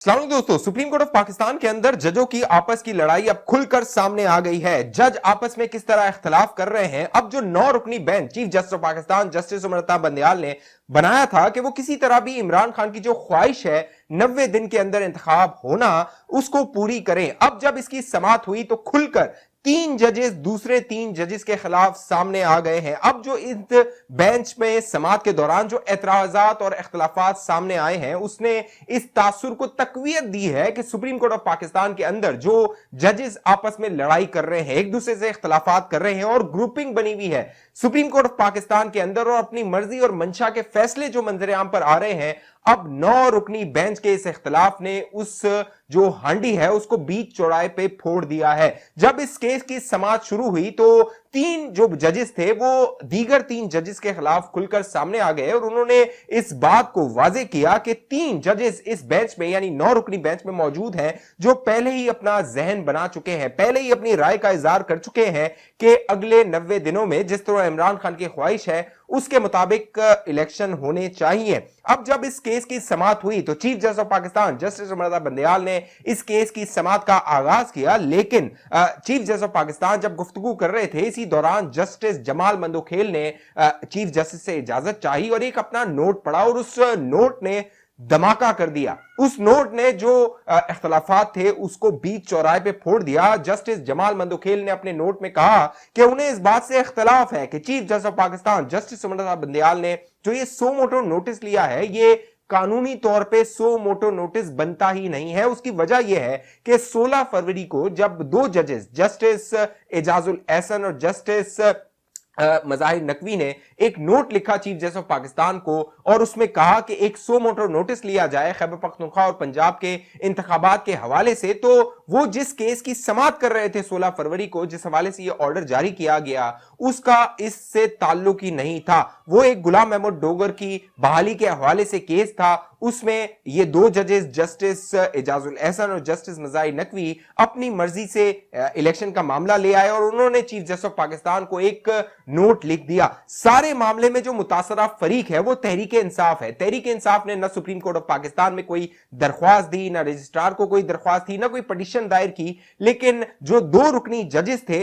सलाम दोस्तों, supreme court of Pakistan के अंदर जजों की आपस की लड़ाई अब खुलकर सामने आ गई है। जज आपस में किस तरह इख्तलाफ कर रहे हैं। अब जो 9 रुकनी bench chief justice of Pakistan justice Umar Ata Bandial ने बनाया था कि वो किसी तरह भी इमरान खान की जो ख्वाहिश है 90 दिन के अंदर इंतखाब होना उसको पूरी करें। अब जब इसकी समाअत हुई तो खुलकर 3 जजेस दूसरे 3 जजेस के खिलाफ सामने आ गए हैं। अब जो इस बेंच में समाअत के दौरान जो एतराजात और इख्तलाफात सामने आए हैं उसने इस तासुर को तकवीयत दी है कि सुप्रीम कोर्ट ऑफ पाकिस्तान के अंदर जो जजेस आपस में लड़ाई कर रहे हैं, एक दूसरे से इख्तलाफात कर रहे हैं और ग्रुपिंग बनी हुई है सुप्रीम कोर्ट ऑफ पाकिस्तान के अंदर और अपनी मर्जी और मंशा के फैसले जो मंजर आम पर आ रहे हैं। अब 9 रुकनी बेंच के इस इख्तलाफ ने उस जो हांडी है उसको बीच चौराहे पे फोड़ दिया है। जब इस केस की समाअत शुरू हुई तो 3 जो जजेस थे वो दीगर 3 जजेस के खिलाफ खुलकर सामने आ गए और उन्होंने इस बात को वाजे किया कि 3 जजेस इस बेंच में यानी 9 रुकनी बेंच में मौजूद हैं जो पहले ही अपना जहन बना चुके हैं, पहले ही अपनी राय का इजहार कर चुके हैं कि अगले 90 दिनों में जिस तरह इमरान खान की ख्वाहिश है उसके मुताबिक इलेक्शन होने चाहिए। अब जब इस केस की समाअत हुई तो chief justice of Pakistan justice Umar Ata Bandial ने इस केस की समाअत का आगाज किया, लेकिन चीफ जस्टिस ऑफ पाकिस्तान जब गुफ्तगू कर रहे थे इसी दौरान जस्टिस जमाल मंदोखेल ने चीफ जस्टिस से इजाजत चाही और एक अपना नोट पढ़ा और उस नोट ने धमाका कर दिया। उस नोट ने जो इख्तलाफात थे उसको बीच चौराहे पे फोड़ दिया। जस्टिस जमाल मंदोखेल ने अपने नोट में कहा कि उन्हें इस बात से इख्तलाफ है कि chief justice of Pakistan justice Umar Ata Bandial ने जो ये सो मोटो नोटिस लिया है ये कानूनी तौर पे सो मोटो नोटिस बनता ही नहीं है। उसकी वजह यह है कि 16 फरवरी को जब 2 जजेस जस्टिस एजाजुल एहसन और जस्टिस मज़ाहिर नकवी ने एक नोट लिखा चीफ जस्टिस ऑफ पाकिस्तान को और उसमें कहा कि एक सो मोटो नोटिस लिया जाए खैबर पख्तूनख्वा और पंजाब के इंतखाबात के हवाले से, तो वो जिस केस की समाअत कर रहे थे 16 फरवरी को, जिस हवाले से ये ऑर्डर जारी किया गया उसका इससे ताल्लुक ही नहीं था। वो एक गुलाम अहमद डोगर की बहाली के हवाले से केस था। उसमें ये 2 जजेस जस्टिस एजाजुल एहसन और जस्टिस मज़ाहिर नकवी अपनी मर्जी से इलेक्शन का मामला ले आए और उन्होंने चीफ जस्टिस ऑफ पाकिस्तान को एक नोट लिख दिया। सारे मामले में जो मुतासरा फरीक है वो तहरीक इंसाफ है। तहरीक इंसाफ ने न सुप्रीम कोर्ट ऑफ पाकिस्तान में कोई दरख्वास्त दी, ना रजिस्ट्रार को कोई दरख्वास्त थी, ना कोई पिटीशन दायर की, लेकिन जो 2 रुकनी जजेस थे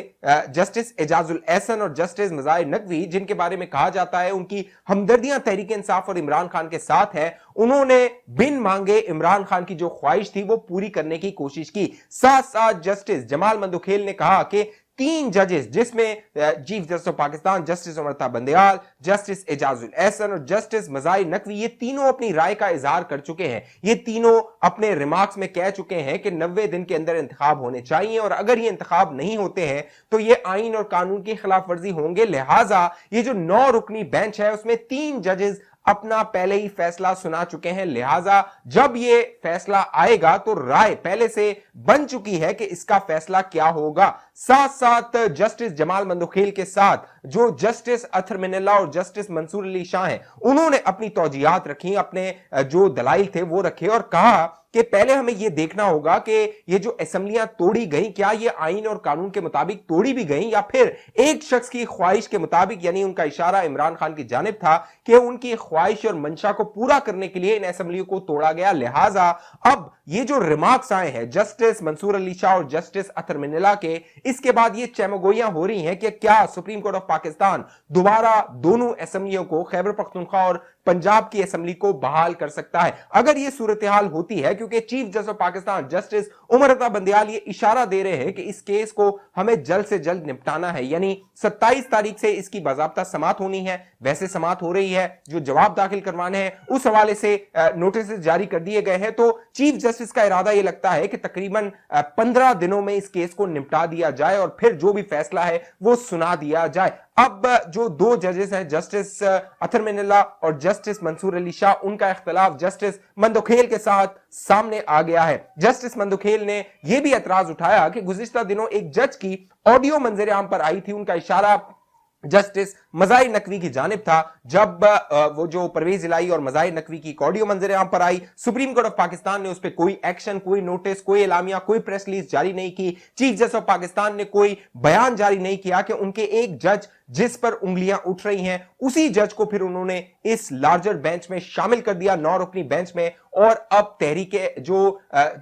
जस्टिस एजाजुल एहसन और जस्टिस मज़ाहिर नकवी, जिनके बारे में कहा जाता है उनकी हमदर्दियां तहरीक इंसाफ और इमरान खान के साथ है, उन्होंने बिन मांगे इमरान खान की जो ख्वाहिश थी वो पूरी करने की कोशिश की। साथ साथ जस्टिस जमाल मंदोखेल ने कहा कि 3 जजेस जिसमें chief justice of Pakistan justice Umar Ata Bandial, justice Ejazul Ehsan और जस्टिस मज़ाहिर नकवी ये तीनों अपनी राय का इजहार कर चुके हैं। ये तीनों अपने रिमार्क्स में कह चुके हैं कि 90 दिन के अंदर इंतखाब होने चाहिए और अगर ये इंतखाब नहीं होते हैं तो ये आईन और कानून की खिलाफ वर्जी होंगे। लिहाजा ये जो 9 रुकनी बेंच है उसमें 3 जजेस अपना पहले ही फैसला सुना चुके हैं। लिहाजा जब ये फैसला आएगा तो राय पहले से बन चुकी है कि इसका फैसला क्या होगा। साथ साथ जस्टिस जमाल मंदोखेल के साथ जो जस्टिस अतर मिनल्ला और जस्टिस मंसूर अली शाह हैं उन्होंने अपनी तौजीहात रखी, अपने जो दलाइल थे वो रखे और कहा कि पहले हमें यह देखना होगा कि ये जो असेंबलियां तोड़ी गई क्या ये आईन और कानून के मुताबिक तोड़ी भी गई या फिर एक शख्स की ख्वाहिश के मुताबिक, यानी उनका इशारा इमरान खान की जानिब था कि उनकी ख्वाहिश और मंशा को पूरा करने के लिए इन असेंबलियों को तोड़ा गया। लिहाजा अब ये जो रिमार्क्स आए हैं जस्टिस मंसूर अली शाह और जस्टिस अतर मिनल्ला के, इसके बाद ये चमगोइयां हो रही हैं कि क्या सुप्रीम कोर्ट ऑफ पाकिस्तान दोबारा दोनों असेंबलियों को खैबर पख्तूनख्वा और पंजाब की असेंबली को बहाल कर सकता है। अगर यह सूरत हाल होती है, क्योंकि chief justice of Pakistan justice Umar Ata Bandial ये इशारा दे रहे हैं कि इस केस को हमें जल्द से जल्द निपटाना है, यानी 27 तारीख से इसकी बाज़ाब्ता समाअत होनी है। वैसे समाअत हो रही है, जो जवाब दाखिल करवाने हैं उस हवाले से नोटिस जारी कर दिए गए हैं। तो चीफ जस्टिस का इरादा यह लगता है कि तकरीबन 15 दिनों में इस केस को निपटा दिया जाए और फिर जो भी फैसला है वो सुना दिया जाए। अब जो 2 जजेस हैं जस्टिस अतर मिनल्ला और जस्टिस मंसूर अली शाह, उनका इख्तलाफ जस्टिस मंदोखेल के साथ सामने आ गया है। जस्टिस मंदोखेल ने यह भी एतराज उठाया कि गुज़िश्ता दिनों एक जज की ऑडियो मंजर आम पर आई थी, उनका इशारा जस्टिस मज़ाहिर नकवी की जानिब था। जब वो जो परवेज इलाही और मज़ाहिर नकवी की ऑडियो मंजर आम पर आई, सुप्रीम कोर्ट ऑफ पाकिस्तान ने उस पर कोई एक्शन, कोई नोटिस, कोई एलामिया, कोई प्रेस रिलीज जारी नहीं की। चीफ जस्टिस ऑफ पाकिस्तान ने कोई बयान जारी नहीं किया कि उनके एक जज जिस पर उंगलियां उठ रही हैं, उसी जज को फिर उन्होंने इस लार्जर बेंच में शामिल कर दिया, 9 रुकनी बेंच में। और अब तहरीके जो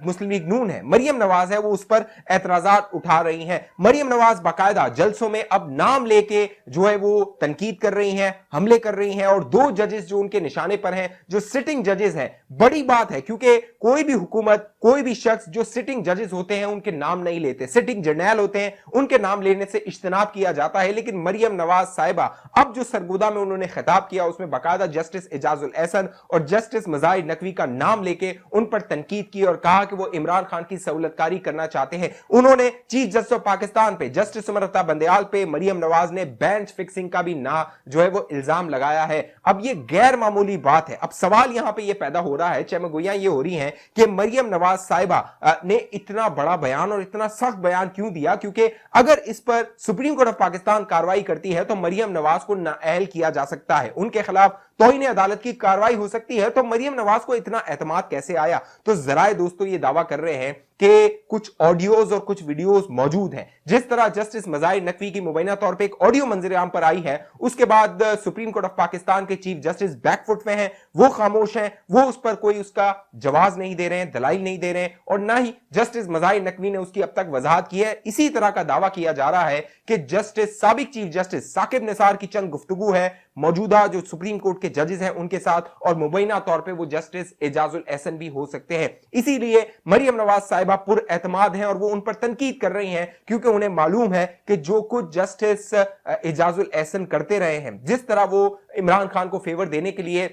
मुस्लिम लीग नून है, मरियम नवाज है, वो उस पर एतराजात उठा रही हैं। मरियम नवाज बाकायदा जलसों में अब नाम लेके जो है वो तनकीद कर रही हैं, हमले कर रही हैं। और 2 जजेस जो उनके निशाने पर हैं, जो सिटिंग जजेस हैं, बड़ी बात है क्योंकि कोई भी हुकूमत, कोई भी शख्स जो सिटिंग जजेस होते हैं उनके नाम नहीं लेते, सिटिंग जर्नैल होते हैं, उनके नाम लेने से इज्तनाब किया जाता है। लेकिन मरियम नवाज साहिबा अब जो सरगोदा में उन्होंने खिताब किया, उसमें बाकायदा जस्टिस एजाजुल एहसन और जस्टिस मज़ाहिर नकवी का नाम लेके उन पर तनकीद की और कहा कि वो इमरान खान की सहूलतकारी करना चाहते हैं। उन्होंने चीफ जस्टिस ऑफ पाकिस्तान पे, जस्टिस उमर अता बंदयाल पे, मरियम नवाज ने बेंच फिक्सिंग का भी ना जो है वो इल्जाम लगाया है। अब ये गैर मामूली बात है। अब सवाल यहां पे ये पैदा हो रहा है, चमगोइयां ये हो रही हैं कि मरियम नवाज साहिबा ने इतना बड़ा बयान और इतना सख्त बयान क्यों दिया, क्योंकि अगर इस पर सुप्रीम कोर्ट ऑफ पाकिस्तान कार्रवाई करती है तो मरियम नवाज को नाअहल किया जा सकता है, उनके खिलाफ तौहीन अदालत की कार्रवाई हो सकती है। तो मरियम नवाज को इतना एतमाद कैसे आया? तो जराए दोस्तों ये दावा कर रहे हैं कि कुछ ऑडियोज और कुछ वीडियोस मौजूद हैं। जिस तरह जस्टिस मज़ाहिर नकवी की मुबैना तौर पे एक ऑडियो मंजर आम पर आई है, उसके बाद सुप्रीम कोर्ट ऑफ पाकिस्तान के चीफ जस्टिस बैकफुट में हैं, वो खामोश हैं, वो उस पर कोई उसका जवाब नहीं दे रहे हैं, दलाइल नहीं दे रहे हैं, और ना ही जस्टिस मज़ाहिर नकवी ने उसकी अब तक वजाहत की है। इसी तरह का दावा किया जा रहा है कि जस्टिस साबिक चीफ जस्टिस साकिब निसार की चंद गुफ्तगू है मौजूदा जो सुप्रीम कोर्ट के जजेस हैं उनके साथ, और मुबैना तौर पे वो जस्टिस एजाजुल एहसन भी हो सकते हैं। इसीलिए मरियम नवाज साहिबा पुर एतमाद हैं और वो उन पर तनकीद कर रही हैं, क्योंकि उन्हें मालूम है कि जो कुछ जस्टिस एजाजुल एहसन करते रहे हैं, जिस तरह वो इमरान खान को फेवर देने के लिए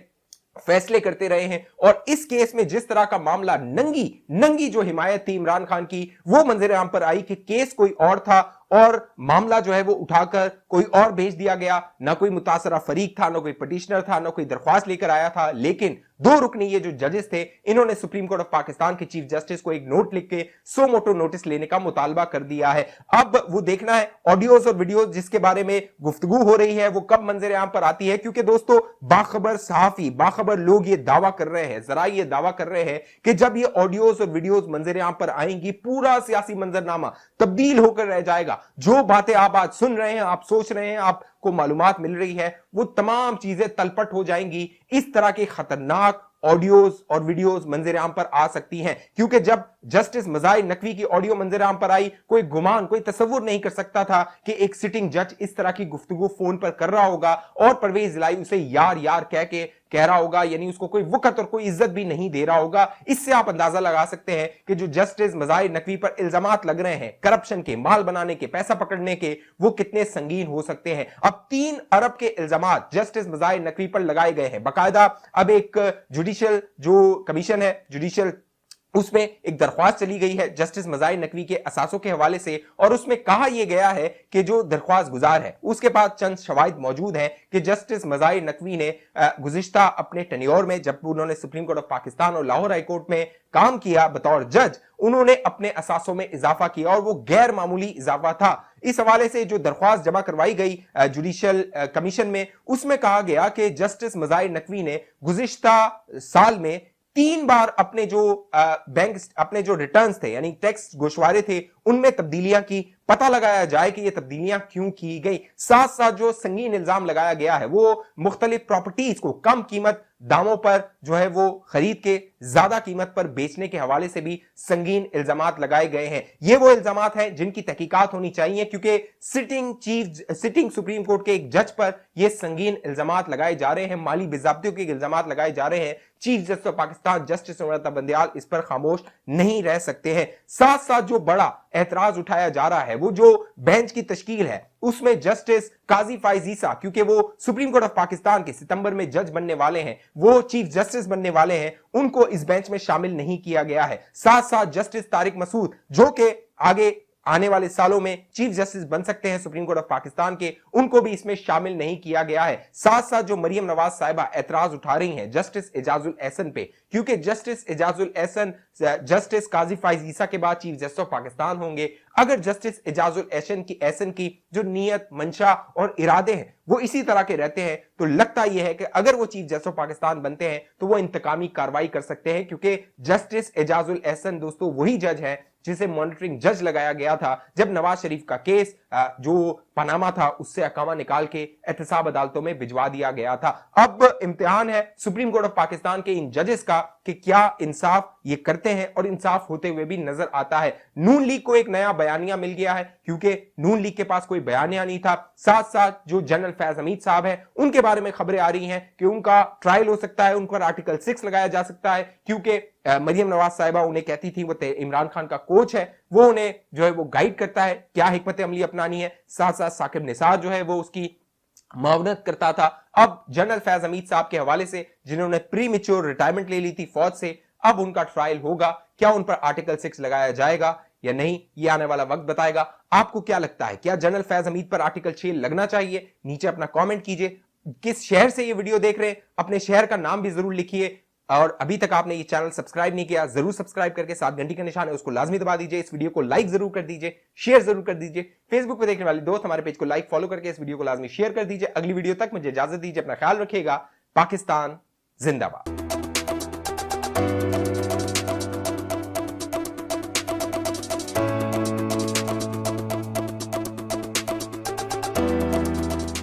फैसले करते रहे हैं, और इस केस में जिस तरह का मामला नंगी जो हिमायत थी इमरान खान की, वो मंजर आम पर आई कि केस कोई और था और मामला जो है वो उठाकर कोई और भेज दिया गया, ना कोई मुतासरा फरीक था, ना कोई पिटिशनर था, ना कोई दरख्वास्त लेकर आया था। लेकिन 2 रुकनी ये जो जजेस थे, इन्होंने सुप्रीम कोर्ट ऑफ पाकिस्तान के चीफ जस्टिस को एक नोट लिख के सो मोटो नोटिस लेने का मुतालबा कर दिया है। अब वो देखना है ऑडियोज और वीडियोज जिसके बारे में गुफ्तगू हो रही है वो कब मंजर आम पर आती है, क्योंकि दोस्तों बाखबर सहाफी, बाखबर लोग ये दावा कर रहे हैं, जरा ये दावा कर रहे हैं कि जब ये ऑडियोज और वीडियोज मंजर आम पर आएंगी, पूरा सियासी मंजरनामा तब्दील होकर रह जाएगा। जो बातें आप आज सुन रहे हैं, आप सोच रहे हैं, आपको मालूमात मिल रही है, वो तमाम चीजें तलपट हो जाएंगी। इस तरह के खतरनाक ऑडियोज और वीडियोस मंजर आम पर आ सकती हैं, क्योंकि जब जस्टिस मज़ाहिर नकवी की ऑडियो मंजर आम पर आई, कोई गुमान, कोई तसव्वुर नहीं कर सकता था कि एक सिटिंग जज इस तरह की गुफ्तगू फोन पर कर रहा होगा और परवेज इलाही उसे यार यार कह रहा होगा, यानी उसको कोई वक़्त और कोई इज्जत भी नहीं दे रहा होगा। इससे आप अंदाजा लगा सकते हैं कि जो जस्टिस मज़ाहिर नकवी पर इल्जामात लग रहे हैं करप्शन के, माल बनाने के, पैसा पकड़ने के, वो कितने संगीन हो सकते हैं। अब 3 अरब के इल्जामात जस्टिस मज़ाहिर नकवी पर लगाए गए हैं। बाकायदा अब एक जुडिशियल जो कमीशन है, जुडिशियल, उसमें एक दरख्वास्त चली गई है जस्टिस मज़ाहिर नकवी के असासों के हवाले से, और उसमें कहा यह गया है कि जो दरख्वास्त गुजार है उसके पास चंद शवाहिद मौजूद हैं कि जस्टिस मज़ाहिर नकवी ने गुज़िश्ता अपने टेन्योर में, जब उन्होंने सुप्रीम कोर्ट ऑफ पाकिस्तान और लाहौर हाई कोर्ट में काम किया बतौर जज, उन्होंने अपने असासों में इजाफा किया और वो गैर मामूली इजाफा था। इस हवाले से जो दरख्वास्त जमा करवाई गई जुडिशियल कमीशन में, उसमें कहा गया कि जस्टिस मज़ाहिर नकवी ने गुज़िश्ता साल में 3 बार अपने जो बैंक, अपने जो रिटर्न्स थे यानी टैक्स गोशवारे थे, उनमें तब्दीलियां की। पता लगाया जाए कि ये तब्दीलियां क्यों की गई। साथ साथ जो संगीन इल्जाम लगाया गया है वो मुख्तलिफ प्रॉपर्टीज को कम कीमत दामों पर जो है वो खरीद के ज्यादा कीमत पर बेचने के हवाले से भी संगीन इल्जामात लगाए गए हैं। ये वो इल्जामात हैं जिनकी तहकीकात होनी चाहिए, क्योंकि सिटिंग सुप्रीम कोर्ट के एक जज पर ये संगीन इल्जामात लगाए जा रहे हैं, माली बेज़ाब्तियों के इल्जामात लगाए जा रहे हैं। Chief justice of Pakistan justice Umar Ata Bandial इस पर खामोश नहीं रह सकते हैं। साथ साथ जो बड़ा एतराज उठाया जा रहा है वो जो बेंच की तश्कील है, उसमें जस्टिस काजी फाइज ईसा, क्योंकि वो सुप्रीम कोर्ट ऑफ पाकिस्तान के सितंबर में जज बनने वाले हैं, वो चीफ जस्टिस बनने वाले हैं, उनको इस बेंच में शामिल नहीं किया गया है। साथ साथ जस्टिस तारिक मसूद, जो कि आगे आने वाले सालों में चीफ जस्टिस बन सकते हैं सुप्रीम कोर्ट ऑफ पाकिस्तान के, उनको भी इसमें शामिल नहीं किया गया है। साथ साथ जो मरियम नवाज साहिबा एतराज उठा रही हैं जस्टिस एजाजुल एहसन पे, क्योंकि जस्टिस एजाजुल एहसन जस्टिस काजी फाइज ईसा के बाद चीफ जस्टिस ऑफ पाकिस्तान होंगे। अगर जस्टिस एजाजुल एहसन की जो नीयत, मंशा और इरादे हैं वो इसी तरह के रहते हैं, तो लगता यह है कि अगर वो चीफ जस्टिस ऑफ पाकिस्तान बनते हैं तो वो इंतकामी कार्रवाई कर सकते हैं, क्योंकि जस्टिस एजाजुल एहसन दोस्तों वही जज है जिसे मॉनिटरिंग जज लगाया गया था जब नवाज शरीफ का केस जो पनामा था उससे अकामा निकाल के एहतसाब अदालतों में भिजवा दिया गया था। अब इम्तिहान है सुप्रीम कोर्ट ऑफ पाकिस्तान के इन जजेस का कि क्या इंसाफ ये करते हैं और इंसाफ होते हुए भी नजर आता है। नून लीग को एक नया बयानिया मिल गया है, क्योंकि नून लीग के पास कोई बयानिया नहीं था। साथ साथ जो जनरल फैज हमीद साहब हैं उनके बारे में खबरें आ रही हैं कि उनका ट्रायल हो सकता है, उन पर आर्टिकल 6 लगाया जा सकता है, क्योंकि मरियम नवाज साहिबा उन्हें कहती थी वो इमरान खान का कोच है, वो उन्हें जो है वो गाइड करता है क्या हिकमत अमली अपनानी है। साथ साथ साकिब निसार जो है वो उसकी मावनत करता था। अब जनरल फैज हमीद साहब के हवाले से जिन्होंने प्री मेच्योर रिटायरमेंट ले ली थी फौज से, अब उनका ट्रायल होगा, क्या उन पर आर्टिकल 6 लगाया जाएगा या नहीं, ये आने वाला वक्त बताएगा। आपको क्या लगता है, क्या जनरल फैज हमीद पर आर्टिकल 6 लगना चाहिए? नीचे अपना कमेंट कीजिए। किस शहर से ये वीडियो देख रहे हैं अपने शहर का नाम भी जरूर लिखिए, और अभी तक आपने ये चैनल सब्सक्राइब नहीं किया जरूर सब्सक्राइब करके साथ घंटी का निशान है उसको लाजमी दबा दीजिए। इस वीडियो को लाइक जरूर कर दीजिए, शेयर जरूर कर दीजिए। फेसबुक पे देखने वाले दोस्त हमारे पेज को लाइक फॉलो करके इस वीडियो को लाजमी शेयर कर दीजिए। अगली वीडियो तक मुझे इजाजत दीजिए, अपना ख्याल रखिएगा। पाकिस्तान जिंदाबाद।